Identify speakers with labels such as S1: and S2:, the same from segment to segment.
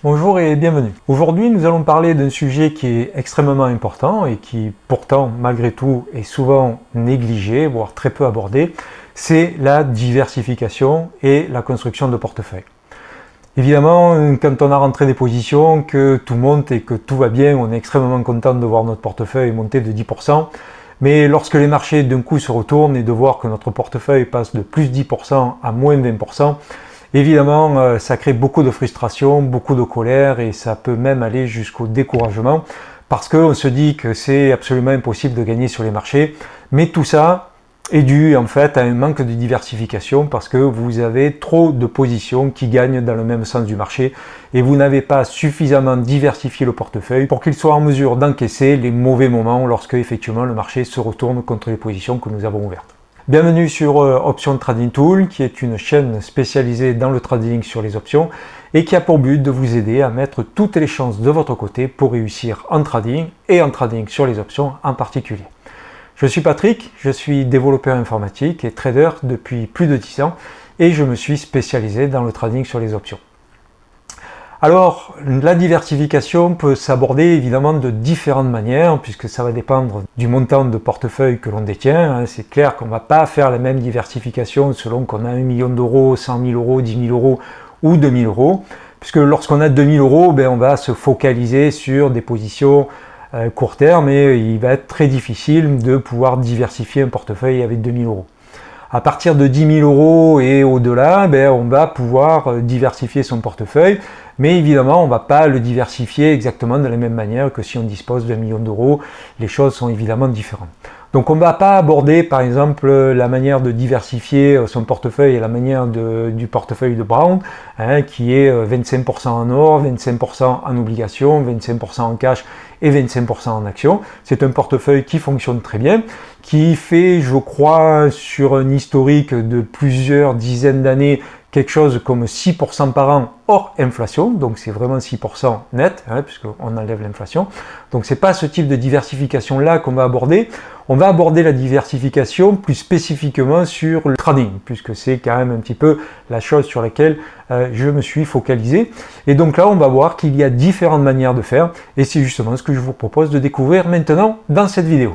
S1: Bonjour et bienvenue. Aujourd'hui, nous allons parler d'un sujet qui est extrêmement important et qui pourtant, malgré tout, est souvent négligé, voire très peu abordé. C'est la diversification et la construction de portefeuilles. Évidemment, quand on a rentré des positions, que tout monte et que tout va bien, on est extrêmement content de voir notre portefeuille monter de 10%. Mais lorsque les marchés d'un coup se retournent et de voir que notre portefeuille passe de plus 10% à moins 20%, évidemment, ça crée beaucoup de frustration, beaucoup de colère et ça peut même aller jusqu'au découragement parce qu'on se dit que c'est absolument impossible de gagner sur les marchés. Mais tout ça est dû en fait à un manque de diversification parce que vous avez trop de positions qui gagnent dans le même sens du marché et vous n'avez pas suffisamment diversifié le portefeuille pour qu'il soit en mesure d'encaisser les mauvais moments lorsque effectivement le marché se retourne contre les positions que nous avons ouvertes. Bienvenue sur Option Trading Tool, qui est une chaîne spécialisée dans le trading sur les options et qui a pour but de vous aider à mettre toutes les chances de votre côté pour réussir en trading et en trading sur les options en particulier. Je suis Patrick, je suis développeur informatique et trader depuis plus de 10 ans et je me suis spécialisé dans le trading sur les options. Alors, la diversification peut s'aborder évidemment de différentes manières, puisque ça va dépendre du montant de portefeuille que l'on détient. C'est clair qu'on ne va pas faire la même diversification selon qu'on a 1 million d'euros, 100 000 euros, 10 000 euros ou 2 000 euros, puisque lorsqu'on a 2 000 euros, on va se focaliser sur des positions court terme et il va être très difficile de pouvoir diversifier un portefeuille avec 2 000 euros. À partir de 10 000 euros et au-delà, on va pouvoir diversifier son portefeuille, mais évidemment, on ne va pas le diversifier exactement de la même manière que si on dispose d'1 million d'euros. Les choses sont évidemment différentes. Donc on ne va pas aborder par exemple la manière de diversifier son portefeuille et la manière du portefeuille de Brown, qui est 25% en or, 25% en obligations, 25% en cash et 25% en actions. C'est un portefeuille qui fonctionne très bien, qui fait, je crois, sur un historique de plusieurs dizaines d'années, quelque chose comme 6% par an hors inflation, donc c'est vraiment 6% net, puisqu'on enlève l'inflation. Donc c'est pas ce type de diversification là qu'on va aborder. On va aborder la diversification plus spécifiquement sur le trading, puisque c'est quand même un petit peu la chose sur laquelle je me suis focalisé. Et donc là, on va voir qu'il y a différentes manières de faire, et c'est justement ce que je vous propose de découvrir maintenant dans cette vidéo.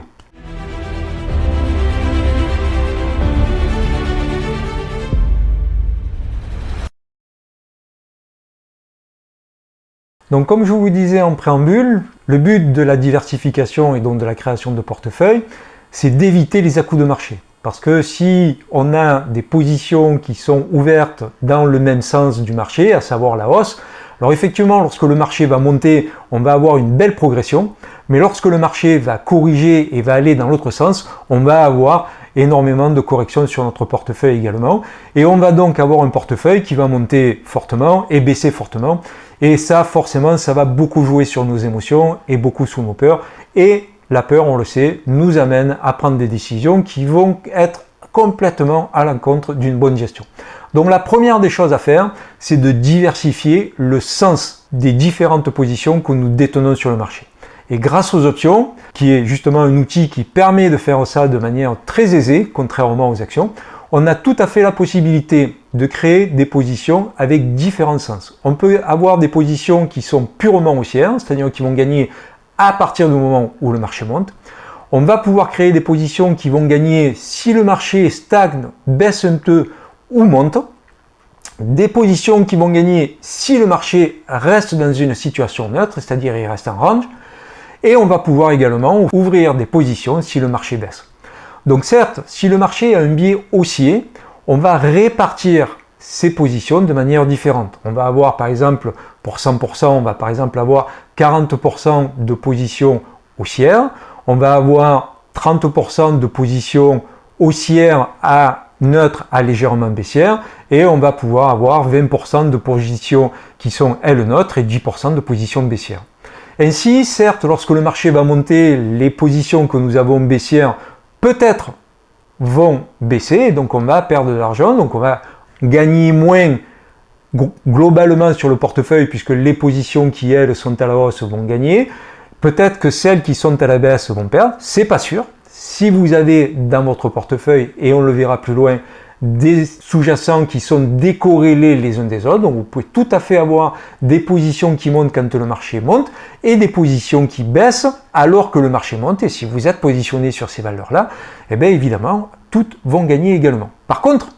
S1: Donc comme je vous disais en préambule, le but de la diversification et donc de la création de portefeuille, c'est d'éviter les à-coups de marché. Parce que si on a des positions qui sont ouvertes dans le même sens du marché, à savoir la hausse, alors effectivement, lorsque le marché va monter, on va avoir une belle progression, mais lorsque le marché va corriger et va aller dans l'autre sens, on va avoir énormément de corrections sur notre portefeuille également, et on va donc avoir un portefeuille qui va monter fortement et baisser fortement, et ça forcément ça va beaucoup jouer sur nos émotions et beaucoup sur nos peurs, et la peur, on le sait, nous amène à prendre des décisions qui vont être complètement à l'encontre d'une bonne gestion. Donc la première des choses à faire, c'est de diversifier le sens des différentes positions que nous détenons sur le marché. Et grâce aux options, qui est justement un outil qui permet de faire ça de manière très aisée, contrairement aux actions, on a tout à fait la possibilité de créer des positions avec différents sens. On peut avoir des positions qui sont purement haussières, c'est-à-dire qui vont gagner à partir du moment où le marché monte. On va pouvoir créer des positions qui vont gagner si le marché stagne, baisse un peu ou monte. Des positions qui vont gagner si le marché reste dans une situation neutre, c'est-à-dire il reste en range. Et on va pouvoir également ouvrir des positions si le marché baisse. Donc certes, si le marché a un biais haussier, on va répartir ces positions de manière différente. On va avoir par exemple, pour 100%, on va par exemple avoir 40% de positions haussières, on va avoir 30% de positions haussières à neutre à légèrement baissière, et on va pouvoir avoir 20% de positions qui sont elles neutres et 10% de positions baissières. Ainsi, certes, lorsque le marché va monter, les positions que nous avons baissières peut-être vont baisser, donc on va perdre de l'argent, donc on va gagner moins globalement sur le portefeuille puisque les positions qui elles sont à la hausse vont gagner. Peut-être que celles qui sont à la baisse vont perdre, c'est pas sûr. Si vous avez dans votre portefeuille, et on le verra plus loin, des sous-jacents qui sont décorrélés les uns des autres. Donc vous pouvez tout à fait avoir des positions qui montent quand le marché monte et des positions qui baissent alors que le marché monte. Et si vous êtes positionné sur ces valeurs-là, eh bien évidemment, toutes vont gagner également. Par contre,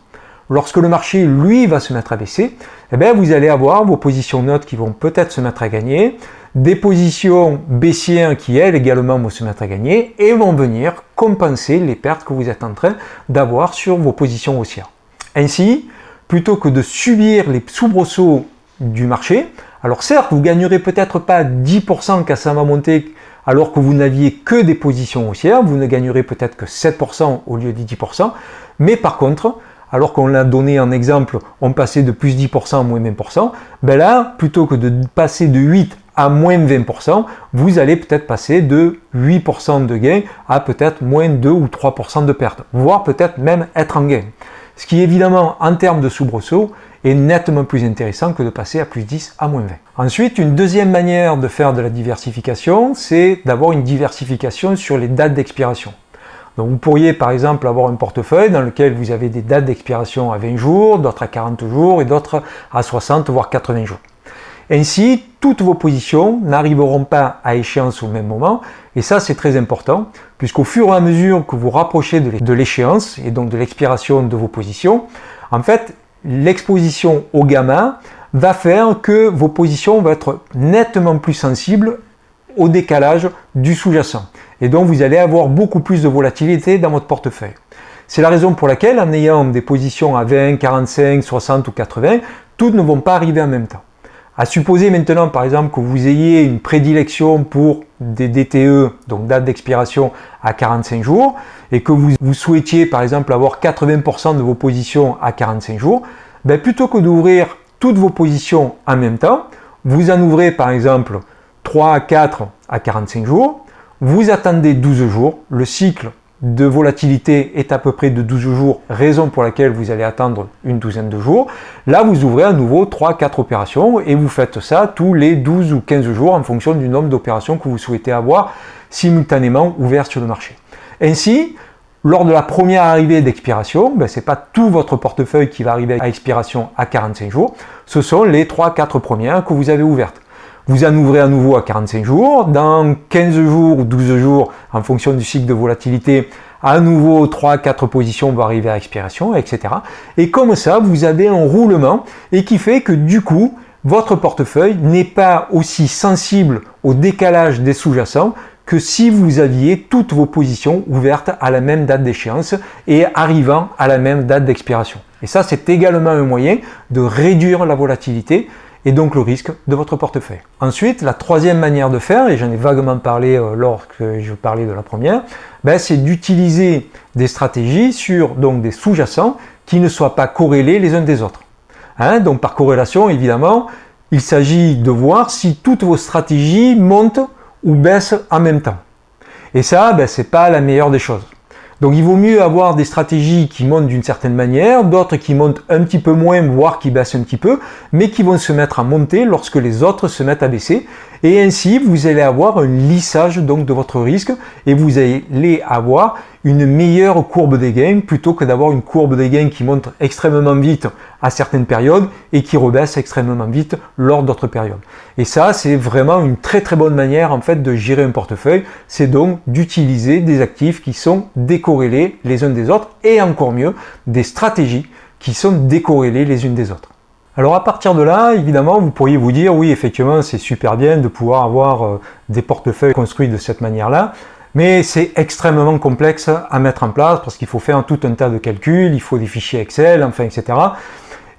S1: lorsque le marché, lui, va se mettre à baisser, eh bien, vous allez avoir vos positions neutres qui vont peut-être se mettre à gagner, des positions baissières qui, elles, également vont se mettre à gagner et vont venir compenser les pertes que vous êtes en train d'avoir sur vos positions haussières. Ainsi, plutôt que de subir les soubresauts du marché, alors certes, vous ne gagnerez peut-être pas 10% quand ça va monter alors que vous n'aviez que des positions haussières, vous ne gagnerez peut-être que 7% au lieu de 10%, mais par contre, alors qu'on l'a donné en exemple, on passait de plus 10% à moins 20%, ben là, plutôt que de passer de 8 à moins 20%, vous allez peut-être passer de 8% de gain à peut-être moins 2 ou 3% de perte, voire peut-être même être en gain. Ce qui évidemment, en termes de soubresaut, est nettement plus intéressant que de passer à plus 10 à moins 20. Ensuite, une deuxième manière de faire de la diversification, c'est d'avoir une diversification sur les dates d'expiration. Donc vous pourriez par exemple avoir un portefeuille dans lequel vous avez des dates d'expiration à 20 jours, d'autres à 40 jours et d'autres à 60 voire 80 jours. Ainsi, toutes vos positions n'arriveront pas à échéance au même moment et ça c'est très important puisqu'au fur et à mesure que vous rapprochez de l'échéance et donc de l'expiration de vos positions, en fait l'exposition au gamma va faire que vos positions vont être nettement plus sensibles au décalage du sous-jacent. Et donc vous allez avoir beaucoup plus de volatilité dans votre portefeuille. C'est la raison pour laquelle en ayant des positions à 20, 45, 60 ou 80, toutes ne vont pas arriver en même temps. À supposer maintenant par exemple que vous ayez une prédilection pour des DTE, donc date d'expiration à 45 jours, et que vous souhaitiez par exemple avoir 80% de vos positions à 45 jours, ben plutôt que d'ouvrir toutes vos positions en même temps, vous en ouvrez par exemple 3 à 4 à 45 jours, vous attendez 12 jours, le cycle de volatilité est à peu près de 12 jours, raison pour laquelle vous allez attendre une douzaine de jours. Là, vous ouvrez à nouveau 3-4 opérations et vous faites ça tous les 12 ou 15 jours en fonction du nombre d'opérations que vous souhaitez avoir simultanément ouvertes sur le marché. Ainsi, lors de la première arrivée d'expiration, ce n'est pas tout votre portefeuille qui va arriver à expiration à 45 jours, ce sont les 3-4 premières que vous avez ouvertes. Vous en ouvrez à nouveau à 45 jours, dans 15 jours ou 12 jours, en fonction du cycle de volatilité, à nouveau 3-4 positions vont arriver à expiration, etc. Et comme ça, vous avez un roulement et qui fait que du coup, votre portefeuille n'est pas aussi sensible au décalage des sous-jacents que si vous aviez toutes vos positions ouvertes à la même date d'échéance et arrivant à la même date d'expiration. Et ça, c'est également un moyen de réduire la volatilité et donc le risque de votre portefeuille. Ensuite, la troisième manière de faire, et j'en ai vaguement parlé lorsque je parlais de la première, c'est d'utiliser des stratégies sur donc, des sous-jacents qui ne soient pas corrélés les uns des autres. Donc par corrélation, évidemment, il s'agit de voir si toutes vos stratégies montent ou baissent en même temps. Et ça, ce n'est pas la meilleure des choses. Donc il vaut mieux avoir des stratégies qui montent d'une certaine manière, d'autres qui montent un petit peu moins, voire qui baissent un petit peu, mais qui vont se mettre à monter lorsque les autres se mettent à baisser. Et ainsi, vous allez avoir un lissage donc de votre risque et vous allez avoir une meilleure courbe des gains plutôt que d'avoir une courbe des gains qui monte extrêmement vite à certaines périodes et qui rebaisse extrêmement vite lors d'autres périodes. Et ça, c'est vraiment une très très bonne manière en fait de gérer un portefeuille. C'est donc d'utiliser des actifs qui sont décorrélés les uns des autres et encore mieux, des stratégies qui sont décorrélées les unes des autres. Alors à partir de là, évidemment, vous pourriez vous dire, oui, effectivement, c'est super bien de pouvoir avoir des portefeuilles construits de cette manière-là, mais c'est extrêmement complexe à mettre en place parce qu'il faut faire tout un tas de calculs, il faut des fichiers Excel, enfin, etc.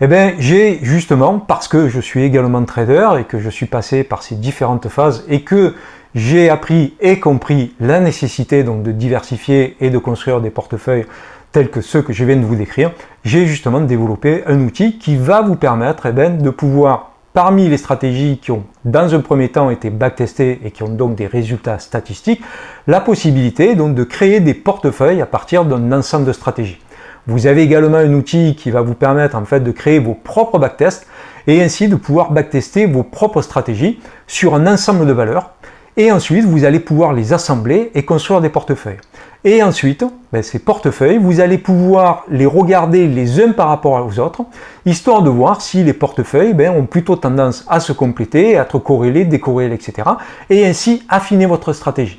S1: Eh bien, j'ai justement, parce que je suis également trader et que je suis passé par ces différentes phases et que j'ai appris et compris la nécessité donc de diversifier et de construire des portefeuilles tels que ceux que je viens de vous décrire, j'ai justement développé un outil qui va vous permettre de pouvoir, parmi les stratégies qui ont dans un premier temps été backtestées et qui ont donc des résultats statistiques, la possibilité donc de créer des portefeuilles à partir d'un ensemble de stratégies. Vous avez également un outil qui va vous permettre en fait de créer vos propres backtests et ainsi de pouvoir backtester vos propres stratégies sur un ensemble de valeurs. Et ensuite, vous allez pouvoir les assembler et construire des portefeuilles. Et ensuite, ces portefeuilles, vous allez pouvoir les regarder les uns par rapport aux autres, histoire de voir si les portefeuilles ont plutôt tendance à se compléter, à être corrélés, décorrélés, etc. Et ainsi affiner votre stratégie.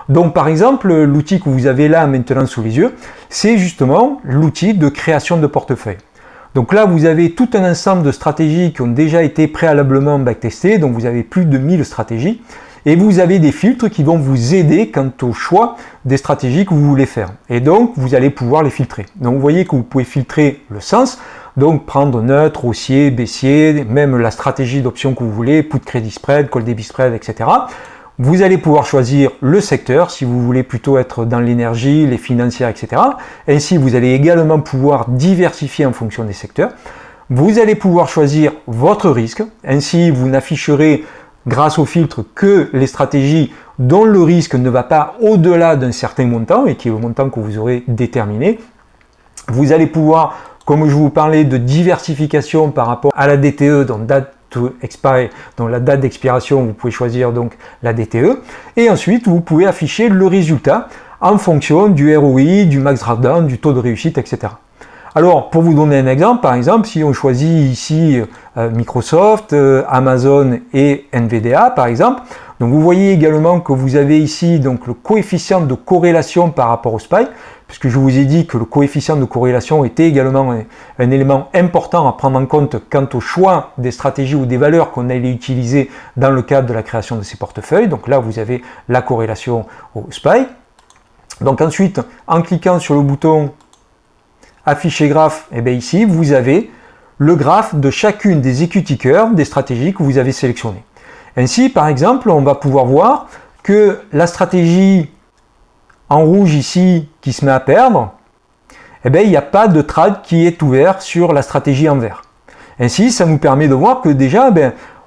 S1: Donc par exemple, l'outil que vous avez là maintenant sous les yeux, c'est justement l'outil de création de portefeuille. Donc là, vous avez tout un ensemble de stratégies qui ont déjà été préalablement backtestées, donc vous avez plus de 1000 stratégies, et vous avez des filtres qui vont vous aider quant au choix des stratégies que vous voulez faire. Et donc, vous allez pouvoir les filtrer. Donc vous voyez que vous pouvez filtrer le sens, donc prendre neutre, haussier, baissier, même la stratégie d'option que vous voulez, put crédit spread, call debit spread, etc. Vous allez pouvoir choisir le secteur, si vous voulez plutôt être dans l'énergie, les financières, etc. Ainsi, vous allez également pouvoir diversifier en fonction des secteurs. Vous allez pouvoir choisir votre risque. Ainsi, vous n'afficherez grâce au filtre que les stratégies dont le risque ne va pas au-delà d'un certain montant et qui est le montant que vous aurez déterminé. Vous allez pouvoir, comme je vous parlais de diversification par rapport à la DTE, donc date to expire, donc la date d'expiration, vous pouvez choisir donc la DTE. Et ensuite, vous pouvez afficher le résultat en fonction du ROI, du max drawdown, du taux de réussite, etc. Alors, pour vous donner un exemple, par exemple, si on choisit ici Microsoft, Amazon et NVDA, par exemple, donc vous voyez également que vous avez ici donc le coefficient de corrélation par rapport au SPY, puisque je vous ai dit que le coefficient de corrélation était également un élément important à prendre en compte quant au choix des stratégies ou des valeurs qu'on allait utiliser dans le cadre de la création de ces portefeuilles. Donc là, vous avez la corrélation au SPY. Donc ensuite, en cliquant sur le bouton afficher graphe, et bien ici, vous avez le graphe de chacune des equity curves des stratégies que vous avez sélectionnées. Ainsi, par exemple, on va pouvoir voir que la stratégie en rouge ici qui se met à perdre, eh bien, il n'y a pas de trade qui est ouvert sur la stratégie en vert. Ainsi, ça nous permet de voir que déjà,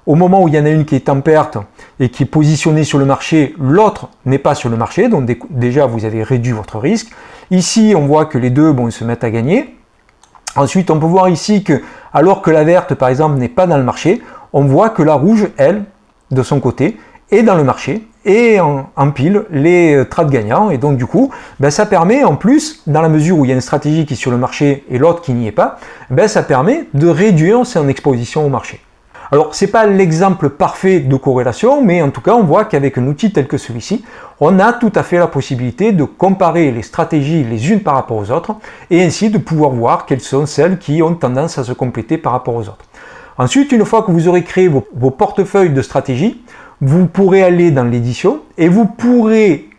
S1: au moment où il y en a une qui est en perte et qui est positionnée sur le marché, l'autre n'est pas sur le marché, donc déjà vous avez réduit votre risque. Ici, on voit que les deux se mettent à gagner. Ensuite, on peut voir ici que, alors que la verte, par exemple, n'est pas dans le marché, on voit que la rouge, elle, de son côté, est dans le marché et empile les trades gagnants. Et donc, du coup, ça permet, en plus, dans la mesure où il y a une stratégie qui est sur le marché et l'autre qui n'y est pas, ça permet de réduire son exposition au marché. Alors, ce n'est pas l'exemple parfait de corrélation, mais en tout cas, on voit qu'avec un outil tel que celui-ci, on a tout à fait la possibilité de comparer les stratégies les unes par rapport aux autres, et ainsi de pouvoir voir quelles sont celles qui ont tendance à se compléter par rapport aux autres. Ensuite, une fois que vous aurez créé vos portefeuilles de stratégie, vous pourrez aller dans l'édition et vous pourrez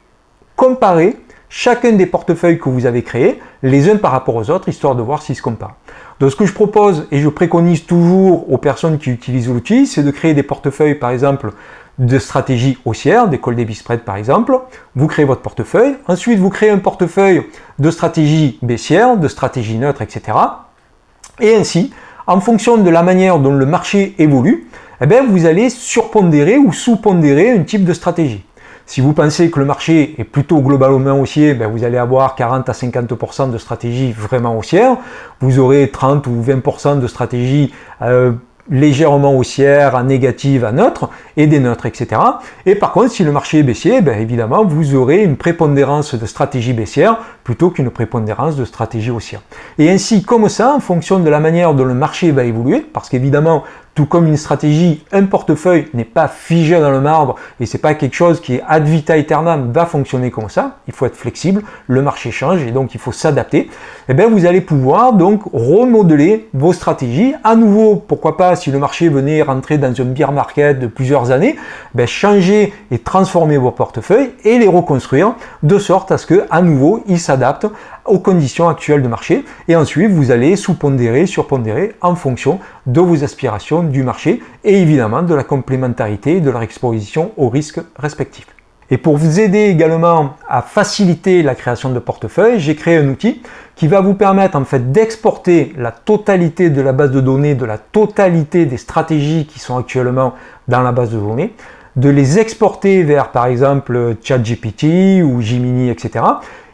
S1: comparer chacun des portefeuilles que vous avez créés, les uns par rapport aux autres, histoire de voir s'ils se comparent. Donc ce que je propose et je préconise toujours aux personnes qui utilisent l'outil, c'est de créer des portefeuilles, par exemple, de stratégie haussière, des call debit spread par exemple. Vous créez votre portefeuille. Ensuite, vous créez un portefeuille de stratégie baissière, de stratégie neutre, etc. Et ainsi, en fonction de la manière dont le marché évolue, vous allez surpondérer ou sous-pondérer un type de stratégie. Si vous pensez que le marché est plutôt globalement haussier, vous allez avoir 40 à 50% de stratégies vraiment haussières. Vous aurez 30 ou 20% de stratégies légèrement haussières, à négative, à neutre, et des neutres, etc. Et par contre, si le marché est baissier, évidemment, vous aurez une prépondérance de stratégie baissière plutôt qu'une prépondérance de stratégie haussière. Et ainsi, comme ça, en fonction de la manière dont le marché va évoluer, parce qu'évidemment, tout comme une stratégie, un portefeuille n'est pas figé dans le marbre et c'est pas quelque chose qui est ad vita aeternam, va fonctionner comme ça. Il faut être flexible, le marché change et donc il faut s'adapter. Vous allez pouvoir donc remodeler vos stratégies. À nouveau, pourquoi pas, si le marché venait rentrer dans un bear market de plusieurs années, changer et transformer vos portefeuilles et les reconstruire de sorte à ce que, à nouveau, ils s'adaptent aux conditions actuelles de marché. Et ensuite, vous allez sous-pondérer, surpondérer en fonction de vos aspirations du marché et évidemment de la complémentarité et de leur exposition aux risques respectifs. Et pour vous aider également à faciliter la création de portefeuilles, j'ai créé un outil qui va vous permettre en fait d'exporter la totalité de la base de données, de la totalité des stratégies qui sont actuellement dans la base de données, de les exporter vers par exemple ChatGPT ou Gemini, etc.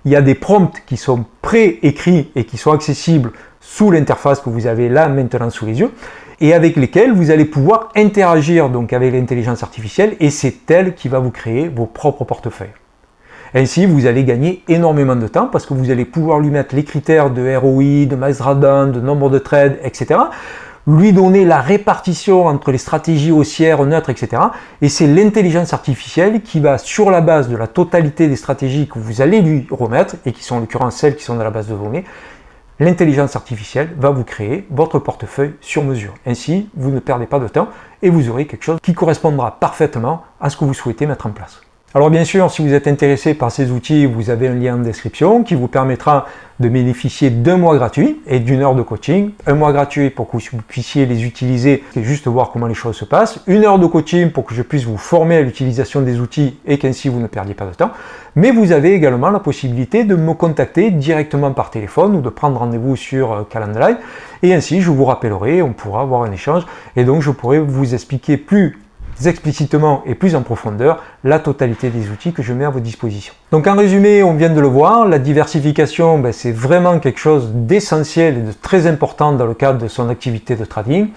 S1: Il y a des prompts qui sont pré-écrits et qui sont accessibles sous l'interface que vous avez là maintenant sous les yeux et avec lesquels vous allez pouvoir interagir donc avec l'intelligence artificielle et c'est elle qui va vous créer vos propres portefeuilles. Ainsi, vous allez gagner énormément de temps parce que vous allez pouvoir lui mettre les critères de ROI, de max drawdown, de nombre de trades, etc. Lui donner la répartition entre les stratégies haussières, neutres, etc. Et c'est l'intelligence artificielle qui va, sur la base de la totalité des stratégies que vous allez lui remettre, et qui sont en l'occurrence celles qui sont dans la base de données, l'intelligence artificielle va vous créer votre portefeuille sur mesure. Ainsi, vous ne perdez pas de temps et vous aurez quelque chose qui correspondra parfaitement à ce que vous souhaitez mettre en place. Alors bien sûr, si vous êtes intéressé par ces outils, vous avez un lien en description qui vous permettra de bénéficier d'un mois gratuit et d'une heure de coaching. Un mois gratuit pour que vous puissiez les utiliser et juste voir comment les choses se passent. Une heure de coaching pour que je puisse vous former à l'utilisation des outils et qu'ainsi vous ne perdiez pas de temps. Mais vous avez également la possibilité de me contacter directement par téléphone ou de prendre rendez-vous sur Calendly. Et ainsi, je vous rappellerai, on pourra avoir un échange et donc je pourrai vous expliquer plus explicitement et plus en profondeur la totalité des outils que je mets à votre disposition. Donc en résumé, on vient de le voir, la diversification, c'est vraiment quelque chose d'essentiel et de très important dans le cadre de son activité de trading.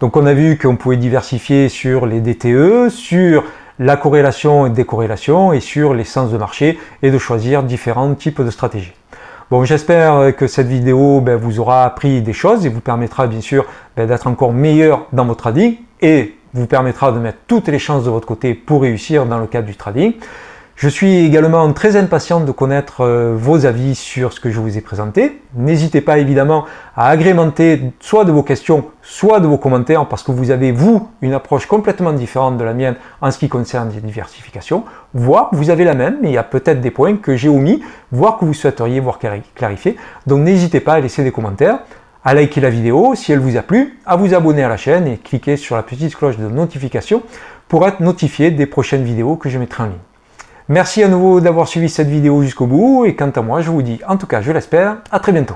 S1: Donc on a vu qu'on pouvait diversifier sur les DTE, sur la corrélation et décorrélation et sur les sens de marché et de choisir différents types de stratégies. Bon, j'espère que cette vidéo vous aura appris des choses et vous permettra bien sûr d'être encore meilleur dans votre trading et vous permettra de mettre toutes les chances de votre côté pour réussir dans le cadre du trading. Je suis également très impatient de connaître vos avis sur ce que je vous ai présenté. N'hésitez pas évidemment à agrémenter soit de vos questions, soit de vos commentaires, parce que vous avez, vous, une approche complètement différente de la mienne en ce qui concerne les diversifications, voire vous avez la même, mais il y a peut-être des points que j'ai omis, voire que vous souhaiteriez voir clarifier. Donc n'hésitez pas à laisser des commentaires, à liker la vidéo si elle vous a plu, à vous abonner à la chaîne et cliquer sur la petite cloche de notification pour être notifié des prochaines vidéos que je mettrai en ligne. Merci à nouveau d'avoir suivi cette vidéo jusqu'au bout et quant à moi, je vous dis, en tout cas je l'espère, à très bientôt.